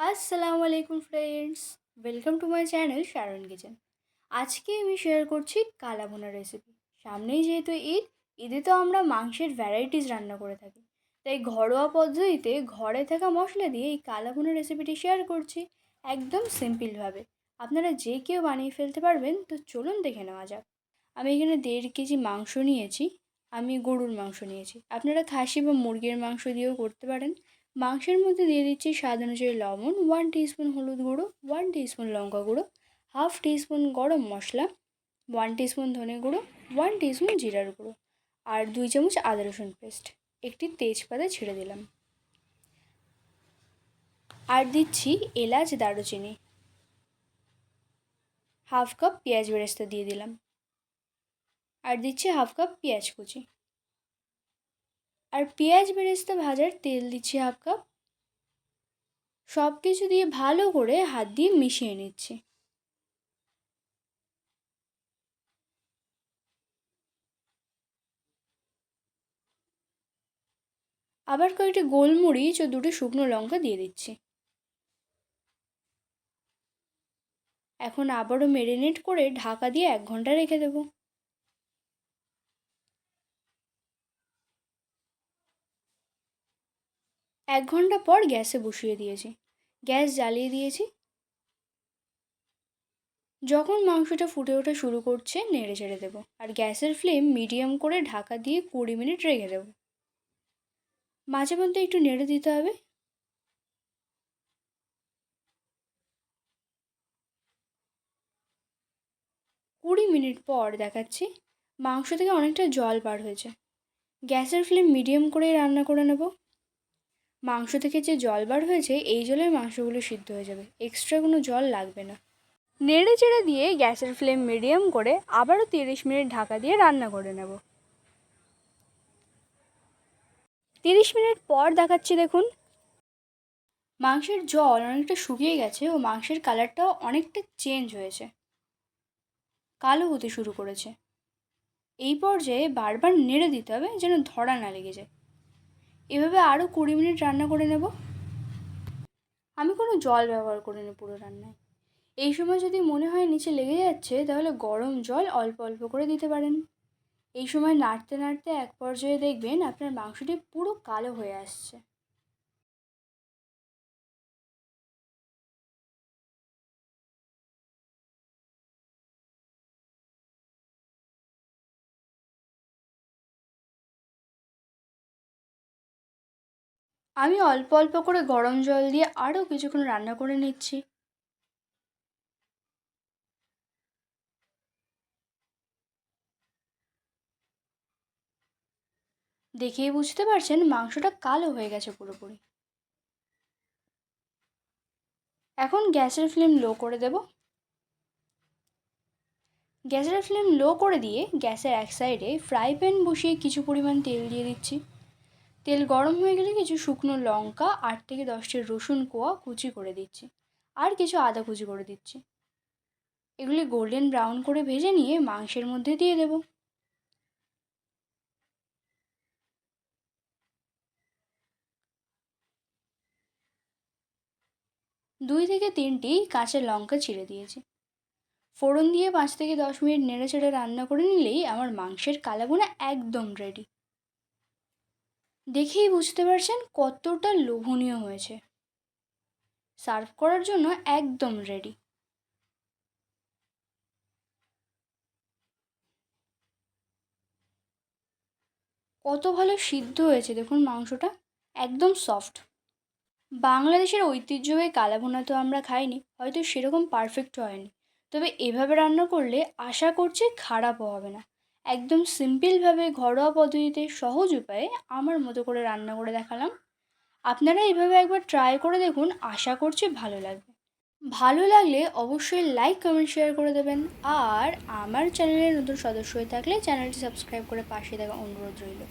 আসসালামু আলাইকুম friends, welcome to my channel Sharon kitchen. আজকে আমি শেয়ার করছি কালাভুনা রেসিপি। সামনেই যেহেতু ঈদে তো আমরা মাংসের ভ্যারাইটিস রান্না করে থাকি, তাই ঘরোয়া পদ্ধতিতে ঘরে থাকা মশলা দিয়ে এই কালাভুনা রেসিপিটি শেয়ার করছি একদম সিম্পলভাবে। আপনারা যে কেউ বানিয়ে ফেলতে পারবেন, তো চলুন দেখে নেওয়া যাক। আমি এখানে 1.5 কেজি মাংস নিয়েছি। আমি গরুর মাংস নিয়েছি, আপনারা খাসি বা মুরগির মাংস দিয়েও করতে পারেন। মাংসের মধ্যে দিয়ে দিচ্ছি স্বাদ অনুযায়ী লবণ, 1 টিস্পুন হলুদ গুঁড়ো, 1 টিস্পুন লঙ্কা গুঁড়ো, হাফ টিস্পুন গরম মশলা, 1 টিস্পুন ধনে গুঁড়ো, 1 টিস্পুন জিরার গুঁড়ো, আর 2 চামচ আদা রসুন পেস্ট। একটি তেজপাতা ছেড়ে দিলাম, আর দিচ্ছি এলাচ, দারুচিনি। হাফ কাপ পেঁয়াজ বেরেস্তা দিয়ে দিলাম, আর দিচ্ছি হাফ কাপ পেঁয়াজ কুচি, আর পেঁয়াজ বেরেস্তা ভাজার তেল দিচ্ছি হাফ কাপ। সব কিছু দিয়ে ভালো করে হাত দিয়ে মিশিয়ে নিচ্ছি। আবার কয়েকটি গোলমরিচ ও 2টি শুকনো লঙ্কা দিয়ে দিচ্ছি। এখন আবারও ম্যারিনেট করে ঢাকা দিয়ে 1 ঘন্টা রেখে দেবো। 1 ঘন্টা পর গ্যাসে বসিয়ে দিয়েছি, গ্যাস জ্বালিয়ে দিয়েছি। যখন মাংসটা ফুটে ওঠা শুরু করছে নেড়ে চেড়ে দেবো, আর গ্যাসের ফ্লেম মিডিয়াম করে ঢাকা দিয়ে 20 মিনিট রেখে দেবো। মাঝে মধ্যে একটু নেড়ে দিতে হবে। 20 মিনিট পর দেখাচ্ছি, মাংস থেকে অনেকটা জল বার হয়েছে। গ্যাসের ফ্লেম মিডিয়াম করেই রান্না করে নেব। মাংস থেকে যে জল বার হয়েছে, এই জলে মাংসগুলো সিদ্ধ হয়ে যাবে, এক্সট্রা কোনো জল লাগবে না। নেড়ে চেড়ে দিয়ে গ্যাসের ফ্লেম মিডিয়াম করে আবারও 30 মিনিট ঢাকা দিয়ে রান্না করে নেব। 30 মিনিট পর দেখাচ্ছি, দেখুন মাংসের জল অনেকটা শুকিয়ে গেছে ও মাংসের কালারটাও অনেকটা চেঞ্জ হয়েছে, কালো হতে শুরু করেছে। এই পর্যায়ে বারবার নেড়ে দিতে হবে যেন ধরা না লেগে যায়। এভাবে আরও 20 মিনিট রান্না করে নেব। আমি কোনো জল ব্যবহার করিনি পুরো রান্নায়। এই সময় যদি মনে হয় নিচে লেগে যাচ্ছে, তাহলে গরম জল অল্প অল্প করে দিতে পারেন। এই সময় নাড়তে নাড়তে এক পর্যায়ে দেখবেন আপনার মাংসটি পুরো কালো হয়ে আসছে। আমি অল্প অল্প করে গরম জল দিয়ে আরও কিছুক্ষণ রান্না করে নিচ্ছি। দেখেই বুঝতে পারছেন মাংসটা কালো হয়ে গেছে পুরোপুরি। এখন গ্যাসের ফ্লেম লো করে দেব। গ্যাসের ফ্লেম লো করে দিয়ে গ্যাসের এক সাইডে ফ্রাই প্যান বসিয়ে কিছু পরিমাণ তেল দিয়ে দিচ্ছি। তেল গরম হয়ে গেলে কিছু শুকনো লঙ্কা, 8 থেকে 10টি রসুন কোয়া কুচি করে দিচ্ছি, আর কিছু আদা কুচি করে দিচ্ছি। এগুলি গোল্ডেন ব্রাউন করে ভেজে নিয়ে মাংসের মধ্যে দিয়ে দেব। 2 থেকে 3টি কাঁচা লঙ্কা চিড়ে দিয়েছি। ফোড়ন দিয়ে 5 থেকে 10 মিনিট নেড়ে চেড়ে রান্না করে নিলেই আমার মাংসের কালাভুনা একদম রেডি। দেখেই বুঝতে পারছেন কতটা লোভনীয় হয়েছে। সার্ভ করার জন্য একদম রেডি। কত ভালো সিদ্ধ হয়েছে দেখুন মাংসটা, একদম সফট। বাংলাদেশের ঐতিহ্যবাহী কালাভুনা তো আমরা খাইনি, হয়তো সেরকম পারফেক্ট হয়নি, তবে এভাবে রান্না করলে আশা করছি খারাপও হবে না। একদম সিম্পলভাবে ঘরোয়া পদ্ধতিতে সহজ উপায়ে আমার মতো করে রান্না করে দেখালাম। আপনারা এইভাবে একবার ট্রাই করে দেখুন, আশা করছি ভালো লাগবে। ভালো লাগলে অবশ্যই লাইক, কমেন্ট, শেয়ার করে দেবেন। আর আমার চ্যানেলের নতুন সদস্য হয়ে থাকলে চ্যানেলটি সাবস্ক্রাইব করে পাশে থাকা অনুরোধ রইল।